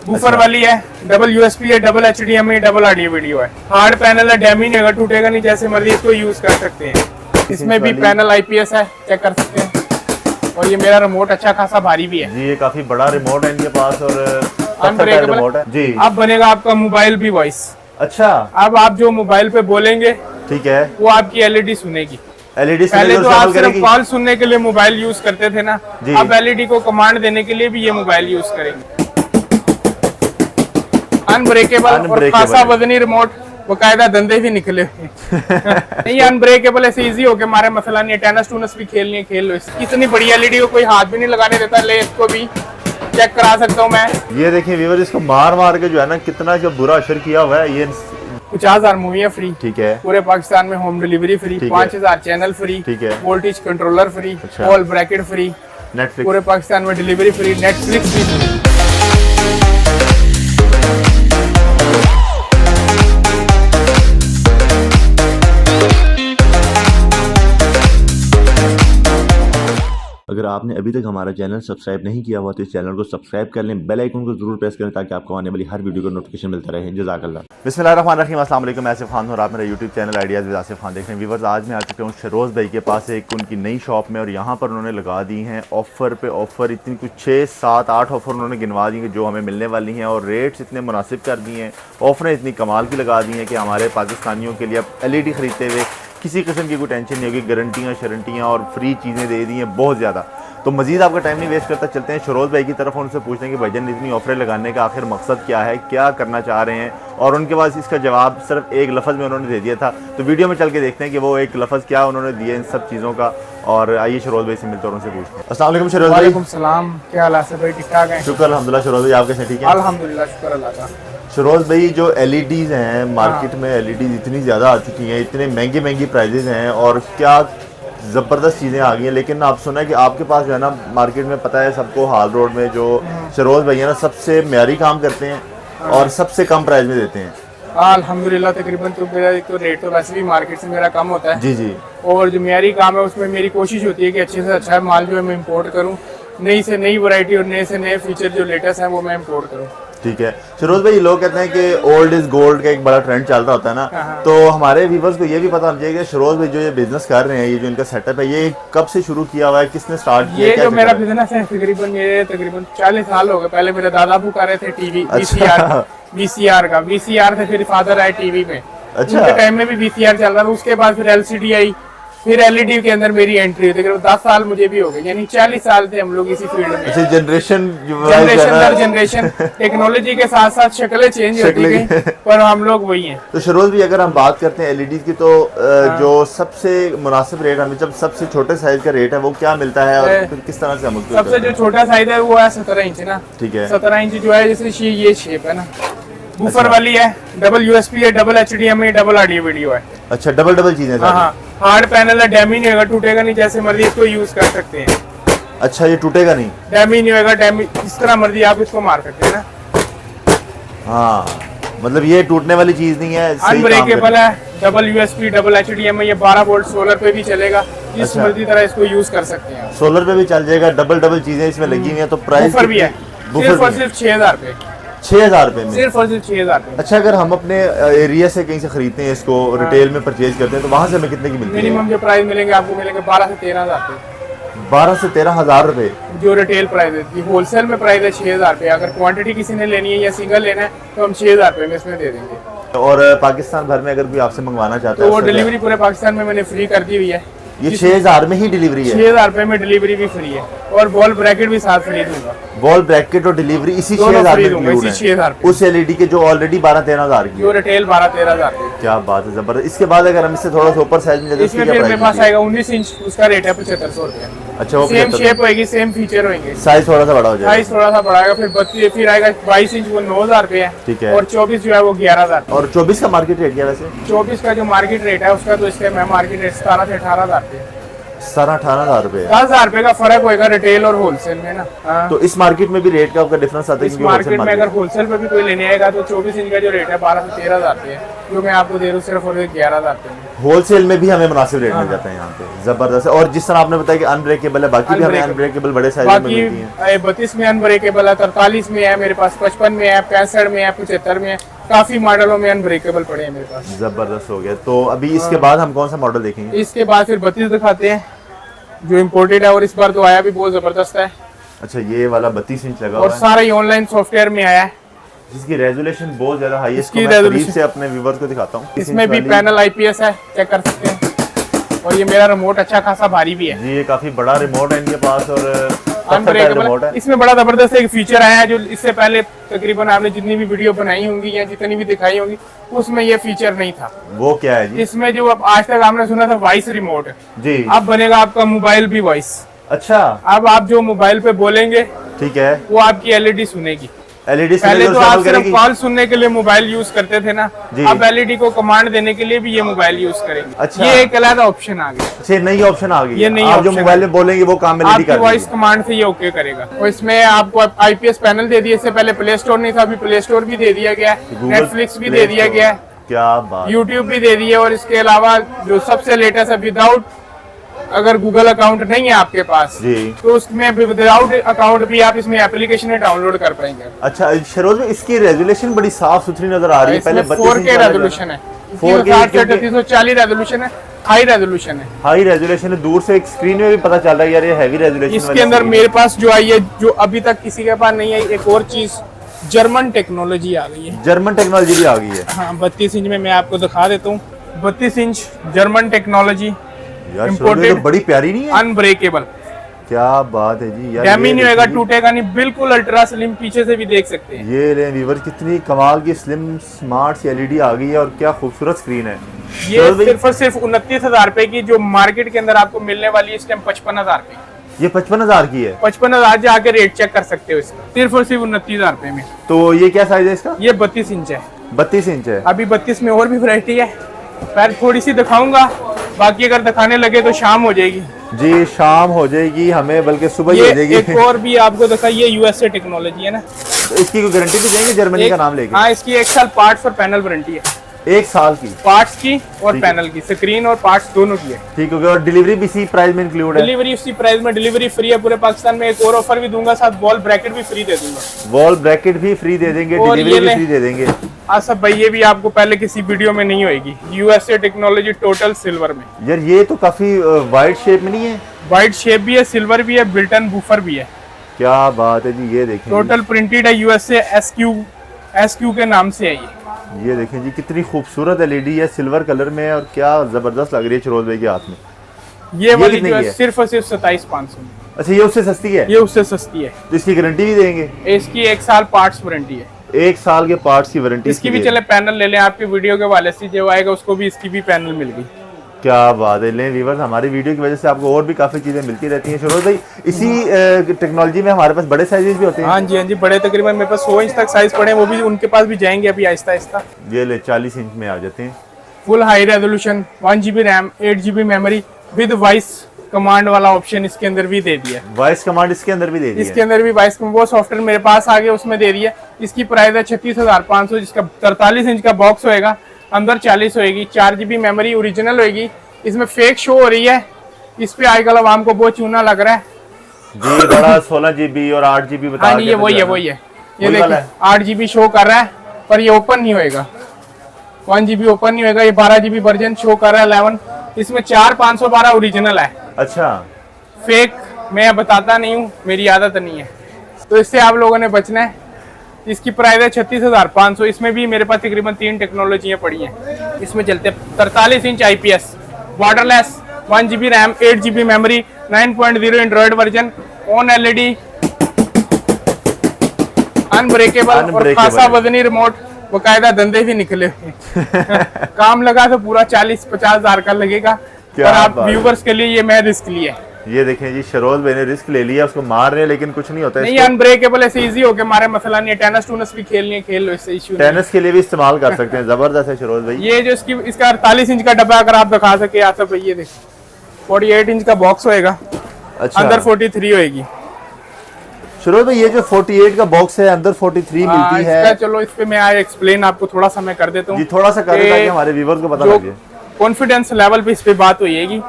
Woofer वाली है, double USB है, double HDMI, double audio video है। हार्ड पैनल है, डैमेज नहीं होगा, टूटेगा नहीं, जैसे मर्जी इसको यूज कर सकते हैं। इसमें भी पैनल IPS है, चेक कर सकते हैं। और ये मेरा रिमोट अच्छा खासा भारी भी है जी, ये काफी बड़ा रिमोट है इनके पास और अनब्रेकेबल रिमोट है जी। अब बनेगा आपका मोबाइल भी वॉइस। अच्छा, अब आप जो मोबाइल पे बोलेंगे ठीक है, वो आपकी LED सुनेगी। LED पहले तो आप सिर्फ कॉल सुनने के लिए मोबाइल यूज करते थे ना, अब LED को कमांड देने के लिए भी ये मोबाइल यूज करेंगे। अनब्रेकेबल और खासा वजनी रिमोट, बकायदा धंधे भी निकले नहीं, अनब्रेकेबल ऐसे इजी हो के हमारे मसला नहीं है। टेनिस टूनस भी खेलनी है, खेल लो। इतनी बड़ी LED को कोई हाथ भी नहीं लगाने देता। ले इसको भी चेक करा सकता हूँ मैं। ये देखिए व्यूअर, इसको मार मार के जो है ना कितना जो बुरा असर किया हुआ है। ये 50,000 मूवी है फ्री, ठीक है, पूरे पाकिस्तान में home delivery free, 5,000 channel free, ठीक है, voltage controller free, wall bracket free, Netflix पूरे पाकिस्तान में डिलीवरी फ्री, नेटफ्लिक्स भी फ्री। अगर आपने अभी तक हमारा चैनल सब्सक्राइब नहीं किया हुआ तो इस चैनल को सब्सक्राइब कर लें, बेल आइकन को जरूर प्रेस करें ताकि आपको आने वाली हर वीडियो का नोटिफिकेशन मिलता रहे। जज़ाकल्लाह। बिस्मिल्लाहिर्रहमानिर्रहीम, अस्सलाम वालेकुम, मैं आसिफ खान हूं और आप मेरा YouTube channel ideas with Asif Khan देख रहे हैं। व्यूअर्स, आज मैं आ चुका हूं शरोज़ भाई के पास एक उनकी नई शॉप में और यहाँ पर उन्होंने लगा दी हैं ऑफ़र पे ऑफ़र। इतनी कुछ 6, 7, 8 ऑफ़र उन्होंने गिनवा दी हैं जो हमें मिलने वाली हैं और रेट्स इतने मुनासिब कर दिए हैं, ऑफ़रें इतनी कमाल की लगा दी हैं कि हमारे पाकिस्तानियों के लिए अब LED ख़रीदते हुए किसी किस्म की कोई टेंशन नहीं होगी। गारंटियाँ शरंटियाँ और फ्री चीज़ें दे दी हैं बहुत ज़्यादा। तो मज़ीद आपका टाइम नहीं वेस्ट करता, चलते हैं शरोज़ भाई की तरफ और उनसे पूछते हैं कि भाईजान इतनी ऑफरें लगाने का आखिर मकसद क्या है, क्या करना चाह रहे हैं। और उनके पास इसका जवाब सिर्फ एक लफ्ज़ में उन्होंने दे दिया था। तो वीडियो में चल के देखते हैं कि वो एक लफ्ज़ क्या उन्होंने दिया इन सब चीज़ों का। और आइए शरोज़ भाई से मिलते हैं और उनसे पूछते हैं। अस्सलाम वालेकुम शरोज़ भाई। वालेकुम सलाम, क्या हाल है भाई? ठीक ठाक है, शुक्र अल्हम्दुलिल्लाह। शरोज़ भाई आप कैसे? ठीक है अल्हम्दुलिल्लाह, शुक्र अल्लाह का। शरोज़ भाई, जो LEDs हैं मार्केट में, LEDs इतनी ज़्यादा आ चुकी हैं, इतने महंगे महंगी प्राइजेज़ हैं और क्या ज़बरदस्त चीज़ें आ गई हैं। लेकिन आप सुना है कि आपके पास जो है ना मार्केट में पता है सबको, हाल रोड में जो शरोज़ भाई है ना सबसे म्यारी काम करते हैं और सबसे कम प्राइस में देते हैं। अल्हम्दुलिल्लाह, तकरीबन तो मेरा एक तो रेट तो वैसे भी मार्केट से मेरा कम होता है जी जी। और जो म्यारी काम है उसमें मेरी कोशिश होती है कि अच्छे से अच्छा माल जो है मैं इम्पोर्ट करूँ, नई से नई वैरायटी और नए से नए फीचर जो लेटेस्ट हैं वो मैं इम्पोर्ट करूँ। ठीक है शरोज़ भाई, लोग कहते हैं कि ओल्ड इज गोल्ड का एक बड़ा ट्रेंड चल रहा होता है ना, तो हमारे व्यूअर्स को ये भी पता होना चाहिए कि शरोज़ भाई जो ये बिजनेस कर रहे हैं, ये जो इनका सेटअप है, ये कब से शुरू किया हुआ है, किसने स्टार्ट किया? ये जो मेरा बिजनेस है तकरीबन 40 साल हो गए। पहले मेरे दादा बुका रहे थे टीवी, VCR का VCR से फिर फादर आए टीवी में। अच्छा, उनके टाइम में भी VCR चल रहा था, उसके बाद फिर LCD आई, फिर LED के अंदर मेरी एंट्री हुई। तकरीबन 10 साल मुझे भी हो गए, यानी 40 साल थे हम लोग इसी फील्ड में। अच्छा, जनरेशन दर जनरेशन टेक्नोलॉजी के साथ साथ शक्लें चेंज होती गई पर हम लोग वही हैं। तो शरोज़ भी अगर हम बात करते हैं LEDs की तो जो सबसे मुनासिब रेट हमें, जब सबसे छोटे साइज का रेट है वो क्या मिलता है और फिर किस तरह से हम उसको? सबसे जो छोटा साइज है वो है 17 इंच ना, ठीक है, 17 इंच जो है जैसे ये शेप है ना, बूफर वाली है, डबल USB है, double HDMI, double audio video है। अच्छा, डबल चीजें। हाँ, हार्ड पैनल है, डैमेज नहीं होगा, टूटेगा नहीं, जैसे मर्जी इसको यूज कर सकते हैं। अच्छा, ये टूटेगा नहीं, डैमेज नहीं होगा, डैमेज जिस तरह मर्जी आप इसको मार सकते हैं ना। हाँ, मतलब ये टूटने वाली चीज नहीं है, अनब्रेकेबल है, डबल USB, डबल HDMI, ये 12 वोल्ट सोलर पे भी चलेगा, जिस मर्जी तरह इसको यूज कर सकते हैं। सोलर पे भी चल जाएगा, डबल चीजें इसमें लगी हुई हैं। तो प्राइस भी है, सिर्फ और सिर्फ 6,000 रुपए, 6,000 रुपए में, सिर्फ और सिर्फ 6,000 रुपए। अच्छा, अगर हम अपने एरिया से कहीं से खरीदते हैं इसको, रिटेल में परचेज करते हैं तो वहाँ से हमें कितने की मिलती है? मिनिमम जो प्राइस मिलेंगे आपको मिलेंगे 12 से 13,000 रुपए। 12 से 13,000 रुपए जो रिटेल प्राइस है। होलसेल में प्राइस है 6,000 रुपए। अगर क्वांटिटी किसी ने लेनी है या सिंगल लेना है तो हम 6,000 रुपए में इसमें दे देंगे। और पाकिस्तान भर में अगर कोई आपसे मंगवाना चाहता है तो वो डिलीवरी पूरे पाकिस्तान में मैंने फ्री कर दी हुई है। ये 6,000 में ही डिलीवरी है? 6,000 रुपए में डिलीवरी भी फ्री है और वॉल ब्रैकेट भी साथ फ्री दूंगा। वॉल ब्रैकेट और डिलीवरी इसी 6,000 में इंक्लूड है? 6,000 उस LED के जो ऑलरेडी 12-13,000 की, जो रिटेल 12-13,000 की। क्या बात है, जबरदस्त। इसके बाद अगर हम इससे थोड़ा सा ऊपर साइज में, इसमें फिर मेरे पास आएगा 19 इंच, उसका रेट है 7,500 रुपए। अच्छा, वो सेम शेप होगी, सेम फीचर होंगे, साइज थोड़ा सा बड़ा हो जाएगा, साइज थोड़ा सा बढ़ाएगा। फिर आएगा 22 इंच, वो 9,000 रुपए है, ठीक है। और 24 जो है वो 11,000। और 24 का मार्केट रेट क्या वैसे? 24 का जो मार्केट रेट है उसका तो इसके मैं मार्केट रेट 17 से 18,000 रुपए। 17-18 हज़ार रुपए। 10,000 रुपए का फर्क होगा रिटेल और होलसेल में ना। हाँ। तो इस मार्केट में भी रेट का आपका डिफरेंस आता है? इस मार्केट में अगर होलसेल में भी कोई लेने आएगा तो 24 इंच का जो रेट है 12 से 13 हज़ार रुपए है, जो मैं आपको दे रहा हूँ सिर्फ और 11 हज़ार रुपए। होलसेल में भी हमें मुनासिब रेट मिल जाता है यहाँ पे, जबरदस्त है। और जिस तरह आपने बताया कि अनब्रेकेबल है, बाकी भी हमें अनब्रेकेबल बड़े साइज में मिलती हैं। 32 में अनब्रेकेबल है, 43 में है मेरे पास, 55 में है, 65 में है, 75 में है, काफी मॉडलों में अनब्रेकेबल पड़े हैं मेरे पास। जबरदस्त हो गया। तो अभी इसके बाद हम कौन सा मॉडल देखेंगे? इसके बाद फिर 32 दिखाते हैं जो इम्पोर्टेड है, और इस बार तो आया भी बहुत जबरदस्त है। अच्छा, ये वाला 32 इंच लगा और हुआ है, सारा ही ऑनलाइन सॉफ्टवेयर में आया है, जिसकी रेजोल्यूशन बहुत ज्यादा हाई है। इसकी इसको मैं करीब resolution- से अपने व्यूअर्स को दिखाता हूँ। इसमें भी पैनल आईपीएस है, चेक कर सकते हैं। और ये मेरा रिमोट अच्छा खासा भारी भी है जी, ये काफी बड़ा रिमोट है इनके पास और रिमोट अनब्रेकेबल। है। इसमें बड़ा जबरदस्त एक फीचर आया है जो इससे पहले तकरीबन आपने जितनी भी वीडियो बनाई होंगी या जितनी भी दिखाई होंगी उसमें ये फीचर नहीं था। वो क्या है जी? इसमें जो अब आज तक आपने सुना था वॉइस रिमोट, जी अब बनेगा आपका मोबाइल भी वॉइस। अच्छा, अब आप जो मोबाइल पे बोलेंगे ठीक है, वो आपकी एलईडी सुनेगी। एलईडी पहले तो आप सिर्फ कॉल सुनने के लिए मोबाइल यूज करते थे ना, जी। अब एलईडी को कमांड देने के लिए भी ये मोबाइल यूज करेंगे। अच्छा। ये एक अलग ऑप्शन आ गया। अच्छा, नई ऑप्शन आ गई ये है। नई आप जो option मोबाइल में बोलेंगे वो काम एलईडी आपकी कर वॉइस देगी। कमांड से ये ओके करेगा। और इसमें आपको आईपीएस पैनल दे दिया, इससे पहले प्ले स्टोर नहीं था, अभी प्ले स्टोर भी दे दिया गया है, Google नेटफ्लिक्स भी Play दे दिया Store। गया है, क्या बात। यूट्यूब भी दे दिया। और इसके अलावा जो सबसे लेटेस्ट है, विदाउट अगर गूगल अकाउंट नहीं है आपके पास जी, तो उसमें विदाउट अकाउंट भी आप इसमें एप्लीकेशन डाउनलोड कर पाएंगे। अच्छा शरोज में इसकी रेजोल्यूशन बड़ी साफ सुथरी नजर आ रही है। पहले 4K रेजोल्यूशन है, 340 रेजोल्यूशन है, हाई रेजोल्यूशन है। हाई रेजोल्यूशन है, दूर से एक स्क्रीन में भी पता चल रहा है यार ये हैवी रेजोल्यूशन। इसके अंदर मेरे पास जो आई है, जो अभी तक किसी के पास नहीं आई, एक और चीज जर्मन टेक्नोलॉजी आ गई है। जर्मन टेक्नोलॉजी भी आ गई है। हाँ, 32 इंच में मैं आपको दिखा देता हूँ। 32 इंच जर्मन टेक्नोलॉजी, यार Imported- तो बड़ी प्यारी नहीं है? अनब्रेकेबल, क्या बात है जी यार। डैमेज नहीं ये होगा, देखिए, टूटेगा नहीं, बिल्कुल अल्ट्रा स्लिम, पीछे से भी देख सकते हैं। ये ले व्यूअर कितनी कमाल की स्लिम स्मार्ट सी एलईडी आ गई है और क्या खूबसूरत स्क्रीन है। ये चलो भाई, सिर्फ और सिर्फ 29,000 रुपए की जो मार्केट के अंदर आपको मिलने वाली है इस टाइम 55,000 रुपए। ये 55,000 की है। 55,000 जाके रेट चेक कर सकते हो इसका, सिर्फ और सिर्फ 29,000 रुपए में। तो ये क्या साइज है इसका? ये 32 इंच है। 32 इंच है। अभी 32 में और भी वैरायटी है, पर थोड़ी सी दिखाऊंगा, बाकी अगर दिखाने लगे तो शाम हो जाएगी जी, शाम हो जाएगी हमें, बल्कि सुबह ही ये हो जाएगी। एक और भी आपको दिखाई, ये यूएसए टेक्नोलॉजी है ना। तो इसकी कोई गारंटी तो देंगे जर्मनी का नाम लेके? हाँ, इसकी 1 साल पार्ट्स और पैनल वारंटी है, 1 साल की पार्ट्स की और ठीक है। पैनल की, स्क्रीन और पार्ट्स दोनों की है। ठीक हो गया। और डिलीवरी भी इसी प्राइस में इंक्लूड है? डिलीवरी उसी प्राइस में, डिलीवरी फ्री है पूरे पाकिस्तान में। एक और ऑफर भी दूंगा, साथ वॉल ब्रैकेट भी फ्री दे दूंगा। वॉल ब्रैकेट भी फ्री दे देंगे, और डिलीवरी ये भी ले- फ्री दे देंगे। सब भाई, ये भी आपको पहले किसी वीडियो में नहीं होगी। यूएसए टेक्नोलॉजी टोटल सिल्वर में, यार ये तो काफी वाइड शेप में नहीं है? वाइट शेप भी है, सिल्वर भी है, बिल्टन बूफर भी है। क्या बात है जी, ये देखें टोटल प्रिंटेड है, यूएसए एसक्यू के नाम से है ये देखें जी, कितनी खूबसूरत एलईडी है, सिल्वर कलर में, और क्या जबरदस्त लग रही है चरोज भाई के हाथ में। ये वाली कितने जो की है है? सिर्फ और सिर्फ 27,500 में। अच्छा, ये उससे सस्ती है? ये उससे सस्ती है। तो इसकी गारंटी भी देंगे? इसकी 1 साल पार्ट्स वारंटी है। 1 साल के पार्ट्स की वारंटी इसकी भी चले पैनल ले लें, आपकी वीडियो के वाले से जो आएगा उसको भी इसकी भी पैनल मिल गई। क्या बात है। लें व्यूअर्स, हमारी वीडियो की वजह से आपको और भी काफी चीजें मिलती रहती हैं। शरोज भाई, इसी टेक्नोलॉजी में हमारे पास बड़े साइजेस भी होते हैं? हाँ जी, हाँ जी, बड़े तकरीबन मेरे पास 100 इंच तक साइज पड़े हैं, वो भी उनके पास भी जाएंगे अभी आहिस्ता आहिस्ता। ये ले 40 इंच में आ जाते हैं। Full high resolution, 1 GB RAM, 8 GB memory with voice command वाला ऑप्शन इसके अंदर भी दे दिया। वॉइस कमांड इसके अंदर भी दे दी इसके है? अंदर भी वॉइस, वो सॉफ्टवेयर मेरे पास आ गया, उसमें दे दिया। इसकी प्राइस है 36,500, जिसका 43 इंच का बॉक्स होएगा, अंदर 40 होएगी, 4 GB मेमोरी ओरिजिनल होएगी। इसमें फेक शो हो रही है, इस पे आजकल आवाम को बहुत चूना लग रहा है जी। बड़ा 16 GB और 8 GB बता हाँ नहीं, ये के वही है, तो वही है। ये वही वाला देखिए 8 GB शो कर रहा है, पर ये ओपन नहीं होएगा। 1 GB ओपन नहीं होएगा। ये 12 GB वर्जन शो कर रहा है 11। इसमें 4512 ओरिजिनल है, अच्छा, फेक मैं बताता नहीं हूँ, मेरी आदत नहीं है, तो इससे आप लोगों ने बचना है। इसकी प्राइस है 36,500। इसमें भी मेरे पास तकरीबन 3 टेक्नोलॉजियाँ पड़ी हैं। इसमें चलते 43 inch IPS, waterless, 1 GB RAM, 8 GB memory, 9.0 Android version, on LED, unbreakable और खासा वजनी रिमोट, बकायदा धंधे भी निकले हुए काम लगा तो पूरा 40-50 हज़ार का लगेगा, पर आप व्यूवर्स के लिए ये मैं रिस्क लिया। ये देखें जी, शरोज भाई ने रिस्क ले लिया, उसको मार रहे हैं लेकिन कुछ नहीं होता है। नहीं, अनब्रेकेबल ऐसे इजी हो के मारे, मसला नहीं है। टेनिस टूनिस भी खेलनी है, खेल लो, इससे इशू नहीं। टेनिस के लिए भी इस्तेमाल कर सकते हैं। जबरदस्त है शरोज भाई। ये जो इसका 48 इंच का डब्बा अगर आप दिखा सके आसफ भाई, ये देखो 48 इंच का बॉक्स होएगा, अच्छा, अंदर 43 होएगी। शुरू में ये जो 48 का बॉक्स है अंदर 43 मिलती है। चलो इस पे मैं आज एक्सप्लेन आपको थोड़ा सा मैं कर देता हूँ जी, थोड़ा सा कर ताकि हमारे व्यूअर्स को पता लगे। कॉन्फिडेंस लेवल पे इस पे बात होएगी।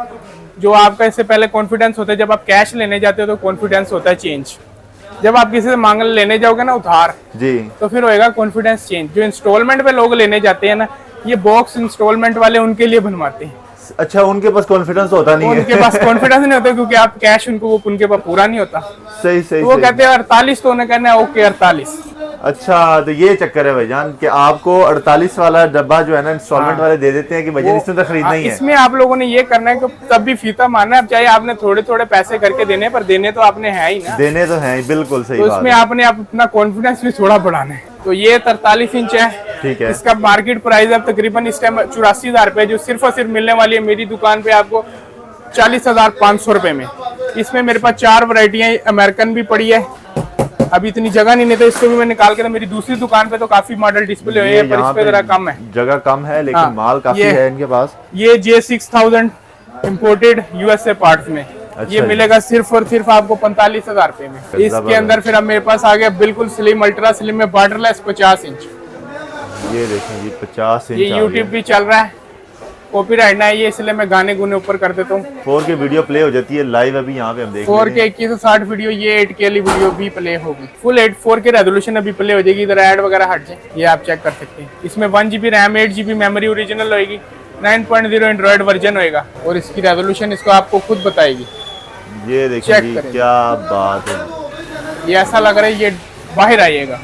जो आपका इससे पहले कॉन्फिडेंस होता है, जब आप कैश लेने जाते हो तो कॉन्फिडेंस होता है चेंज। जब आप किसी से मांग लेने जाओगे ना उधार जी, तो फिर होएगा कॉन्फिडेंस चेंज। जो इंस्टॉलमेंट पे लोग लेने जाते हैं ना, ये बॉक्स इंस्टॉलमेंट वाले उनके लिए बनवाते हैं। अच्छा, उनके पास कॉन्फिडेंस होता नहीं है। उनके पास कॉन्फिडेंस नहीं होता क्योंकि आप कैश उनके पास पूरा नहीं होता। सही सही, तो वो सही। कहते हैं 48, तो उन्हें कहना है ओके 48। अच्छा, तो ये चक्कर है भाईजान कि आपको 48 वाला डब्बा जो है ना इंस्टॉलमेंट वाले दे देते हैं कि भैया इसमें तो खरीदना ही है। इसमें आप लोगों ने ये करना है कि तब भी फीता मारना है, चाहे आपने थोड़े थोड़े पैसे करके देने, पर देने तो आपने है ही ना। देने तो हैं, बिल्कुल सही तो बात इसमें है। आपने अपना कॉन्फिडेंस भी थोड़ा बढ़ाना है। तो ये 43 इंच है, ठीक है। इसका मार्केट प्राइस है तकरीबन इस टाइम 84,000 रुपए, जो सिर्फ और सिर्फ मिलने वाली है मेरी दुकान पे आपको 40,500 रुपए में। इसमें मेरे पास 4 वैरायटियां अमेरिकन भी पड़ी है। अभी इतनी जगह नहीं तो इसको भी मैं निकाल के, तो मेरी दूसरी दुकान पे तो काफी मॉडल डिस्प्ले हुए हैं, पर इस पे जरा कम है, जगह कम है, लेकिन हाँ, माल काफी ये है इनके पास। ये J6000 इम्पोर्टेड USA पार्ट्स में, अच्छा ये मिलेगा सिर्फ और सिर्फ आपको 45,000 रुपए में। इसके अंदर फिर अब मेरे पास आ गया बिल्कुल स्लिम, अल्ट्रा स्लिम में बॉर्डरलेस 50 इंच। ये देखें जी, 50 इंच ये YouTube भी चल रहा है, कॉपीराइट ना है ये, इसलिए मैं गाने गुने ऊपर कर देता हूँ। 4K वीडियो प्ले हो जाती है लाइव, अभी यहाँ पे हम देख 4K 2160 वीडियो, ये 8K वाली वीडियो भी प्ले होगी। फुल 4K रेजोल्यूशन अभी प्ले हो जाएगी। इधर ऐड वगैरह हट जाए, ये आप चेक कर सकते हैं। इसमें 1GB RAM, 8GB memory original होगी, 9.0 एंड्रॉइड वर्जन होएगा, और इसकी रेजोल्यूशन इसको आपको खुद बताएगी। ये देखिए जी, क्या बात है, ये ऐसा लग रहा है ये बाहर आइएगा।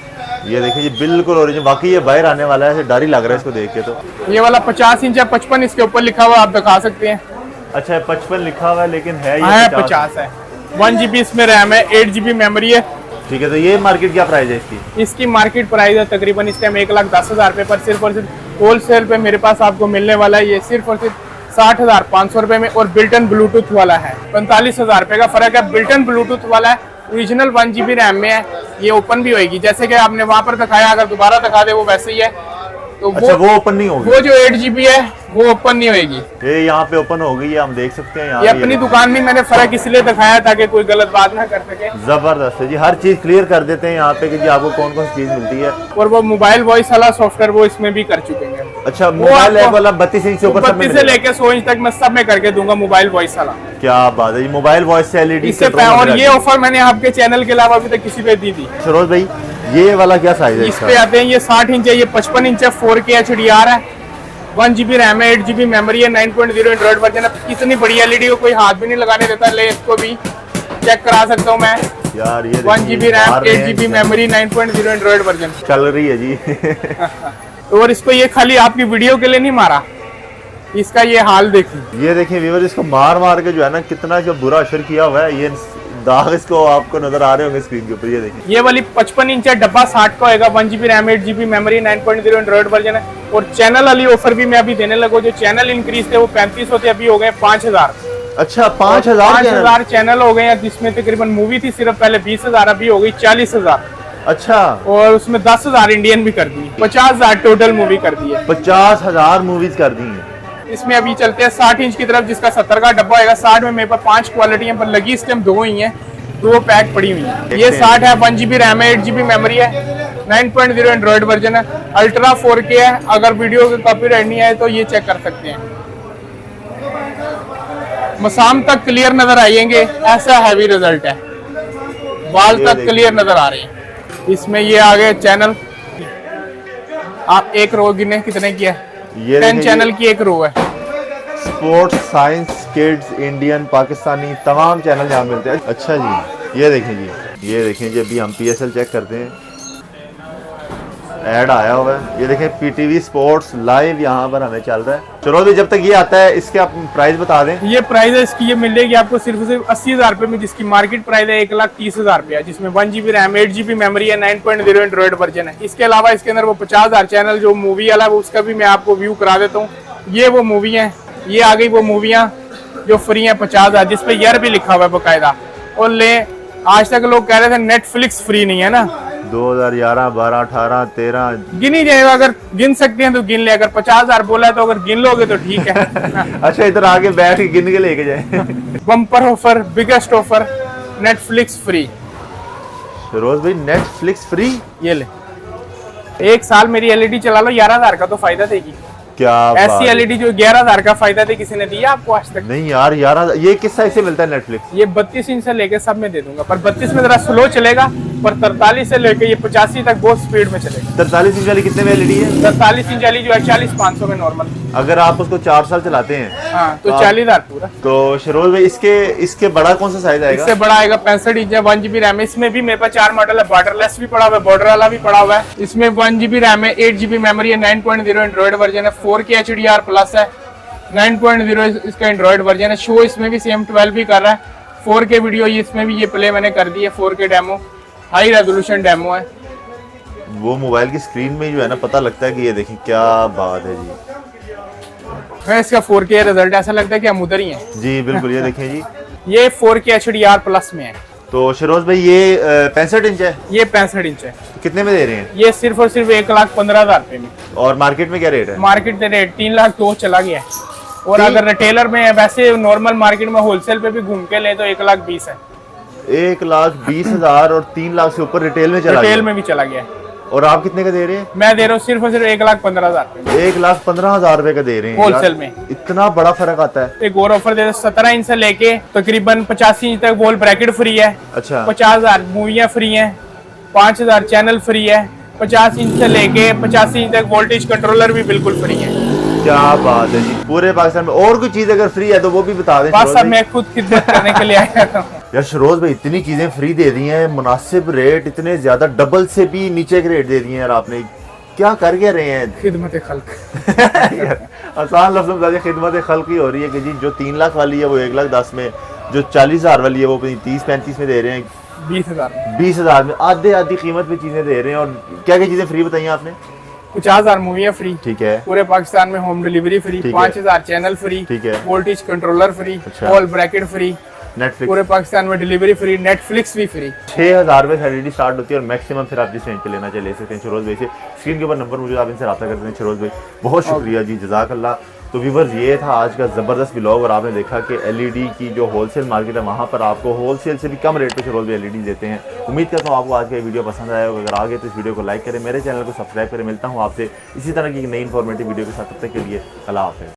ये देखिए जी, बिल्कुल ओरिजिनल, बाकी ये बाहर आने वाला है, ऐसे डर ही लग रहा है इसको देख के। तो ये वाला 50 इंच है, 55 इसके ऊपर लिखा हुआ, आप दिखा सकते हैं। अच्छा, 55 लिखा हुआ है, लेकिन है हाँ, ये 50 है। 1GB इसमें रैम है, 8GB मेमोरी है। ठीक है, तो ये मार्केट क्या प्राइस है इसकी? इसकी मार्केट प्राइस है तकरीबन इस टाइम 1,10,000 रुपए पर। सिर्फ और सिर्फ होलसेल पे मेरे पास आपको मिलने वाला है ये सिर्फ और सिर्फ 60,500 रुपए में, और बिल्टन ब्लूटूथ वाला है। 45,000 रुपए का फर्क है। बिल्टन ब्लूटूथ वाला है, ओरिजिनल 1GB रैम में है, ये ओपन भी होगी, जैसे कि आपने वहां पर दिखाया, अगर दोबारा दिखा दे वो वैसे ही है। तो अच्छा, वो ओपन नहीं होगी? वो जो 8GB है वो ओपन नहीं होगी। ये यहाँ पे ओपन हो गई है, हम देख सकते हैं। ये अपनी दुकान में मैंने फर्क इसलिए दिखाया ताकि कोई गलत बात ना कर सके। जबरदस्त है जी, हर चीज क्लियर कर देते हैं यहाँ पे कि जी आपको कौन कौन सी चीज मिलती है। और वो मोबाइल वॉइस वाला सॉफ्टवेयर वो इसमें भी कर चुके हैं। अच्छा, मोबाइल ऐप वाला 32 इंच से ऊपर सब में 32 से लेके 100 इंच तक मैं सब में करके दूंगा मोबाइल वॉइस वाला। क्या बात है जी, मोबाइल वॉइस से LED इससे और ये ऑफर मैंने आपके चैनल के अलावा अभी तक किसी पे दी थी। सरोज भाई, ये वाला क्या साइज है इस इसका? पे आते हैं ये 60 इंच है, ये 55 इंच है, 4K HDR है, 1GB रैम है, 8GB मेमोरी है, 9.0 एंड्रॉइड वर्जन है। कितनी बड़ी LED को कोई हाथ भी नहीं लगाने देता। ले इसको भी चेक करा सकता हूँ मैं यार, ये 1GB RAM, 8GB memory, 9.0 Android version चल रही है जी। और इसको ये खाली आपकी वीडियो के लिए नहीं मारा, इसका ये हाल देखिए। ये देखिए व्यूअर, इसको मार मार के जो है ना कितना जो बुरा असर किया हुआ है, ये दाग इसको आपको नजर आ रहे होंगे स्क्रीन के ऊपर। ये देखिए, ये वाली 55 इंच है, डब्बा 60 का होगा, 1GB RAM, 8GB memory, 9.0 Android version है। और चैनल वाली ऑफर भी मैं अभी देने लगा। जो चैनल इंक्रीज थे वो 35 होते, अभी हो गए 5,000। अच्छा, 5,000 चैनल हो गए हैं, जिसमें तकरीबन मूवी थी सिर्फ पहले 20,000, अभी हो गई 40,000। अच्छा, और उसमें 10,000 इंडियन भी कर दी, 50,000 टोटल मूवी कर दी है। 50,000 मूवीज कर दी हैं। इसमें अभी चलते हैं 60 इंच की तरफ, जिसका 70 का डब्बा होगा। 60 में मेरे पास 5 क्वालिटियां पर लगी, इस टाइम 2 ही हैं, 2 पैक पड़ी हुई है। ये 60 है, 1GB रैम है, 8GB मेमोरी है, 9.0 एंड्रॉइड वर्जन है, अल्ट्रा 4K है। अगर वीडियो के कॉपीराइट नहीं आए तो ये चेक कर सकते हैं। मसाम तक क्लियर नजर आएंगे, ऐसा हैवी रिजल्ट है। बाल तक क्लियर नजर आ रहे हैं। इसमें ये आ गए चैनल, आप एक रो गिने कितने की है? ये 10 चैनल की एक रो है। Sports, science, kids, Indian, Pakistani तमाम चैनल यहाँ मिलते हैं। अच्छा जी, ये देखें जी, ये देखें जी, अभी हम PSL चेक करते हैं, ऐड आया हुआ है। ये देखें, PTV स्पोर्ट्स लाइव यहाँ पर हमें चल रहा है। चलो भी जब तक ये आता है, इसके आप प्राइस बता दें। ये प्राइस है इसकी, ये मिलेगी आपको सिर्फ 80,000 रुपए में, जिसकी मार्केट प्राइस है 1,30,000 रुपया, जिसमें 1GB रैम, 8GB मेमोरी है, 9.0 एंड्रॉइड वर्जन है। इसके अलावा इसके अंदर वो 50,000 चैनल जो मूवी वाला है, उसका भी मैं आपको व्यू करा देता हूँ। ये वो मूवी है, ये आ गई वो मूवियाँ जो फ्री है 50,000, जिसपे ईयर भी लिखा हुआ है बाकायदा। और ले, आज तक लोग कह रहे थे नेटफ्लिक्स फ्री नहीं है ना, 2011, 12, 18, 13। गिन ही जाएगा, अगर गिन सकते हैं तो गिन ले, अगर 50,000 बोला है तो अगर गिन लोगे तो ठीक है। अच्छा, इधर आगे बैठ के गिन के लेके जाए। Bumper offer, biggest offer, Netflix free. रोज भाई नेटफ्लिक्स फ्री, ये ले, 1 साल मेरी एलईडी चला लो, 11,000 का तो फायदा देगी। क्या ऐसी बात है। एलईडी जो 11,000 का फायदा दे किसी ने दिया आपको आज तक? नहीं यार, 11 ये किस साइज से मिलता है नेटफ्लिक्स? ये 32 इंच से लेके सब में दे दूंगा, पर 32 में जरा स्लो चलेगा, पर 43 से लेके ये 85 तक बहुत स्पीड में चलेगा। 43 इंच वाली कितने में एलईडी है? 43 इंच वाली जो है 40,500 में नॉर्मल। अगर आप उसको 4 साल चलाते हैं हाँ तो 40,000 पूरा। तो शरोज भाई इसके बड़ा कौन सा साइज आएगा? इससे बड़ा आएगा 65 इंच है, 1 GB रैम है। इसमें भी मेरे पास 4 मॉडल है, बॉर्डरलेस भी पड़ा हुआ है, बॉर्डर वाला भी पड़ा हुआ है। इसमें 1 GB रैम है, 8 GB मेमोरी है, 9.0 एंड्रॉइड वर्जन है, 4K HDR प्लस है, 9.0 इसका एंड्रॉइड वर्जन है। शो इसमें भी सेम 12 भी कर रहा है, 4K वीडियो इसमें भी ये प्ले मैंने कर दी है, 4K demo, high resolution demo है। वो मोबाइल की स्क्रीन में जो है ना पता लगता है कि ये देखें क्या बात है जी। है इसका 4K रिजल्ट, ऐसा लगता है कि हम उधर ही हैं। जी बिल्कुल, ये देखें जी। ये 4K HDR प्लस में है। तो शरोज भाई ये 65 इंच है, ये 65 इंच है। कितने में दे रहे हैं? ये सिर्फ और सिर्फ 1,15,000 रुपए में। और मार्केट में क्या रेट है? मार्केट में रेट 3 लाख तो चला गया है। और अगर रिटेलर में है, वैसे नॉर्मल मार्केट में होलसेल पे भी घूम के ले तो 1,20,000 है। 1,20,000 और 3 लाख से ऊपर रिटेल में चला रिटेल गया। में भी चला गया है। और आप कितने का दे रहे हैं? मैं दे रहा हूँ सिर्फ और सिर्फ 1,15,000 रुपए 1,15,000 रुपए का दे रहे हैं होलसेल यार, में। इतना बड़ा फर्क आता है। एक और ऑफर दे दो, 17 इंच से लेके तकरीबन 85 इंच तक वॉल ब्रैकेट फ्री है। अच्छा, 50,000 मूवियाँ फ्री हैं, 5,000 चैनल फ्री है, 50 इंच से लेके 85 इंच तक वोल्टेज कंट्रोलर भी बिल्कुल फ्री है। क्या बात है जी। पूरे पाकिस्तान में और कोई चीज अगर फ्री है तो वो भी बता दें। बस अब मैं खुद खिदमत करने के लिए आया था। यार शरोज भाई इतनी चीजें फ्री दे दी हैं, मुनासिब रेट, इतने ज्यादा, डबल से भी नीचे के रेट दे दिए यार आपने, क्या कर क्या रहे हैं? खिदमत खल्क। यार, आसान लफ्ज़ों में ज़्यादा खिदमत खल्क ही हो रही है कि जी जो 3 लाख वाली है वो 1,10,000 में, जो 40,000 वाली है वो 30-35 में दे रहे हैं, 20,000 में आधी कीमत पे चीजें दे रहे हैं। और क्या क्या चीजें फ्री बताइए आपने? 50,000 मूवियाँ फ्री, ठीक है, पूरे पाकिस्तान में home delivery free, 5,000 channel free, ठीक है, वोल्टेज कंट्रोलर फ्री, अच्छा, वॉल ब्रैकेट फ्री, नेटफ्लिक्स पूरे पाकिस्तान में डिलीवरी फ्री, नेटफ्लिक्स भी फ्री। 6,000 रुपए से एलईडी स्टार्ट होती है और मैक्सिमम फिर आप जिस रेंज पे लेना चाहिए ले सकते हैं। शरोज भाई से स्क्रीन के ऊपर नंबर मुझे, आप इनसे रब्ता कर सकते हैं। शरोज भाई बहुत शुक्रिया जी, जज़ाकल्लाह। तो व्यूअर्स ये था आज का ज़बरदस्त व्लॉग और आपने देखा कि एलईडी की जो होलसेल मार्केट है वहाँ पर आपको होलसेल से भी कम रेट पे शरोज भाई एलईडी देते हैं। उम्मीद करता हूँ आपको आज का वीडियो पसंद आया होगा। अगर आगे तो इस वीडियो को लाइक करें, मेरे चैनल को सब्सक्राइब करें। मिलता हूँ आपसे इसी तरह की नई इन्फॉर्मेटिव वीडियो के साथ, तब तक के लिए अल्लाह हाफ़िज़।